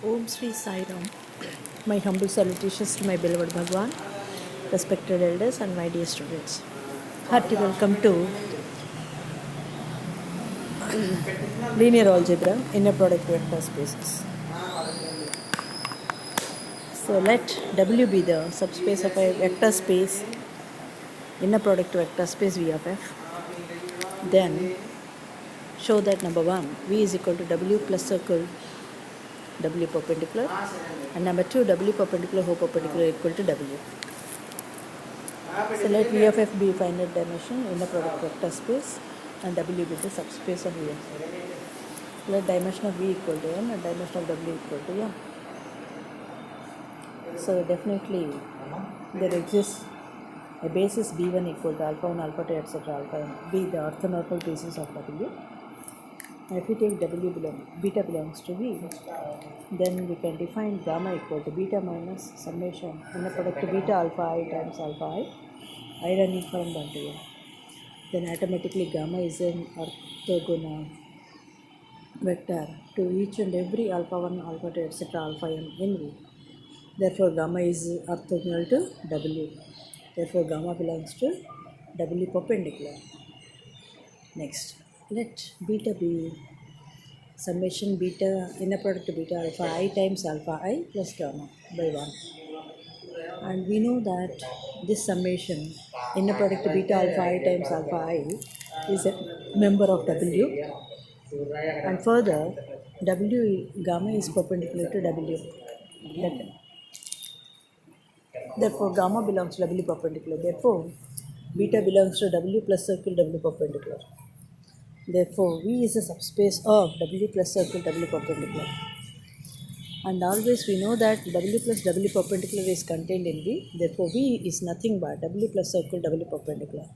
Om Sri Sai Ram. My humble salutations to my beloved Bhagwan, respected elders, and my dear students. Hearty welcome to linear algebra, inner product vector spaces. So let W be the subspace of a vector space, inner product vector space V of F. Then show that number 1, V is equal to W plus circle W perpendicular, and number 2, W perpendicular whole perpendicular equal to W. So let V of F be finite dimension in the product vector space and W be the subspace of V of F. Let dimension of V equal to M and dimension of W equal to M. So definitely there exists a basis B1 equal to alpha 1, alpha 2, etc. alpha n, be the orthonormal basis of W. If we take beta belongs to V, then we can define gamma equal to beta minus summation in the product beta alpha I times alpha I running from 1 to n. Then automatically gamma is an orthogonal vector to each and every alpha 1, alpha 2, etc. alpha m in V. Therefore, gamma is orthogonal to W. Therefore, gamma belongs to W perpendicular. Next, let beta be summation beta inner product beta alpha I times alpha I plus gamma by 1. And we know that this summation inner product beta alpha I times alpha I is a member of W, and further W gamma is perpendicular to W. Therefore gamma belongs to W perpendicular. Therefore beta belongs to W plus circle W perpendicular. Therefore V is a subspace of W plus circle W perpendicular. And always we know that W plus W perpendicular is contained in V. Therefore V is nothing but W plus circle W perpendicular.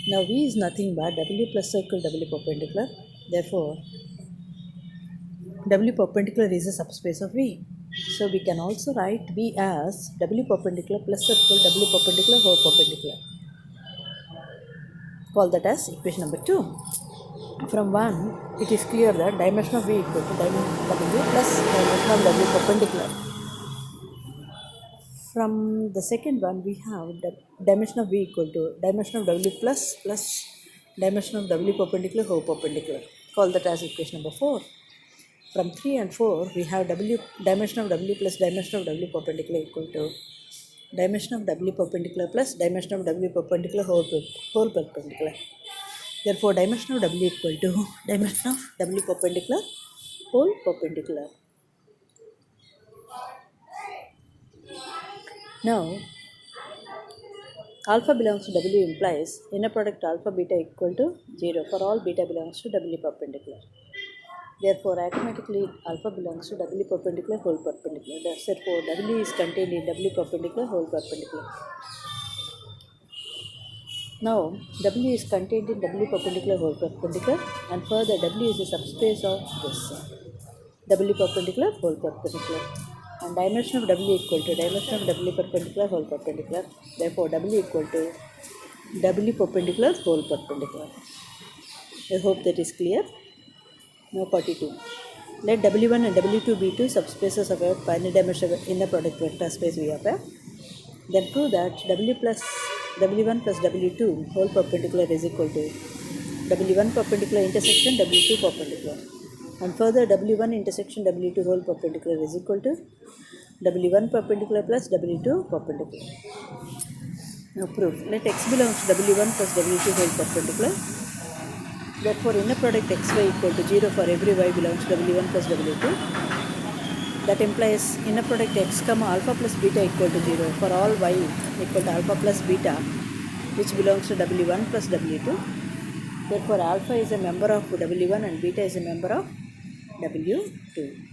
Now V is nothing but W plus circle W perpendicular. Therefore W perpendicular is a subspace of V. So we can also write V as W perpendicular plus circle W perpendicular whole perpendicular. Call that as equation number 2. From 1, it is clear that dimension of V equal to dimension of W plus dimension of W perpendicular. From the second one, we have the dimension of V equal to dimension of W plus dimension of W perpendicular whole perpendicular. Call that as equation number 4. From 3 and 4, we have dimension of W plus dimension of W perpendicular equal to dimension of W perpendicular plus dimension of W perpendicular whole perpendicular. Therefore, dimension of W equal to dimension of W perpendicular whole perpendicular. Now, alpha belongs to W implies inner product alpha beta equal to 0 for all beta belongs to W perpendicular. Therefore, automatically alpha belongs to W perpendicular whole perpendicular. Therefore, W is contained in W perpendicular whole perpendicular. Now, W is contained in W perpendicular whole perpendicular, and further W is a subspace of this W perpendicular whole perpendicular. And dimension of W equal to dimension of W perpendicular whole perpendicular. Therefore, W equal to W perpendicular whole perpendicular. I hope that is clear. Now 42. Let W1 and W2 be two subspaces of a finite dimensional inner product vector space V of F. Then prove that W1 plus W2 whole perpendicular is equal to W1 perpendicular intersection W2 perpendicular. And further W1 intersection W2 whole perpendicular is equal to W1 perpendicular plus W2 perpendicular. Now proof. Let X belongs to W1 plus W2 whole perpendicular. Therefore, inner product xy equal to 0 for every y belongs to W1 plus W2. That implies inner product x comma alpha plus beta equal to 0 for all y equal to alpha plus beta, which belongs to W1 plus W2. Therefore, alpha is a member of W1 and beta is a member of W2.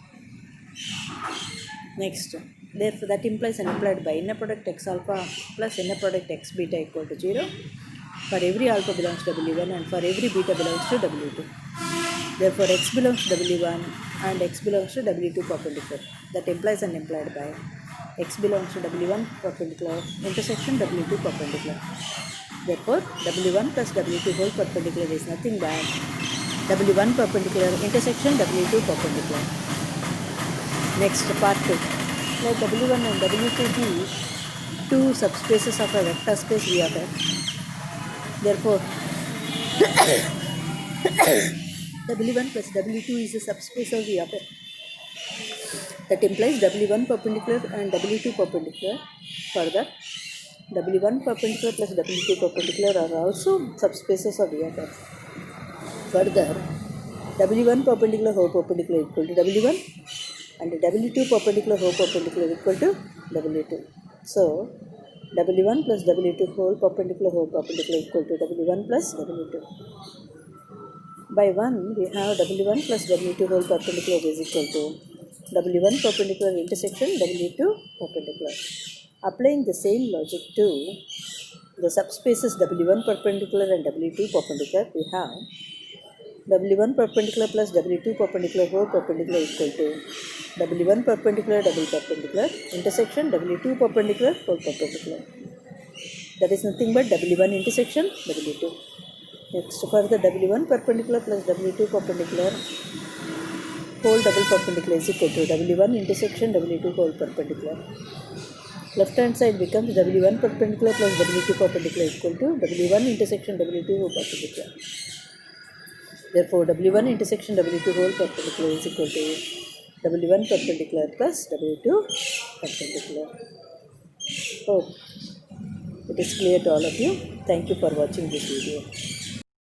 Next, therefore, that implies and implied by inner product x alpha plus inner product x beta equal to 0 for every alpha belongs to W1 and for every beta belongs to W2. Therefore, x belongs to W1 and x belongs to W2 perpendicular. That implies and implied by x belongs to W1 perpendicular intersection W2 perpendicular. Therefore, W1 plus W2 whole perpendicular is nothing but W1 perpendicular intersection W2 perpendicular. Next, part 2. Let W1 and W2 be two subspaces of a vector space V of X. Therefore, W1 plus W2 is a subspace of V of X. That implies W1 perpendicular and W2 perpendicular. Further, W1 perpendicular plus W2 perpendicular are also subspaces of V of X. Further, W1 perpendicular whole perpendicular equal to W1 and W2 perpendicular whole perpendicular equal to W2. So, W1 plus W2 whole perpendicular equal to W1 plus W2. By 1, we have W1 plus W2 whole perpendicular is equal to W1 perpendicular intersection W2 perpendicular. Applying the same logic to the subspaces W1 perpendicular and W2 perpendicular, we have W1 perpendicular plus W2 perpendicular whole perpendicular equal to W1 perpendicular double perpendicular intersection W2 perpendicular whole perpendicular. That is nothing but W1 intersection W2. Next, for the W1 perpendicular plus W2 perpendicular whole double perpendicular is equal to W1 intersection W2 whole perpendicular. Left hand side becomes W1 perpendicular plus W2 perpendicular equal to W1 intersection W2 whole perpendicular. Therefore, W1 intersection W2 whole perpendicular is equal to W1 perpendicular plus W2 perpendicular. Hope it is clear to all of you. Thank you for watching this video.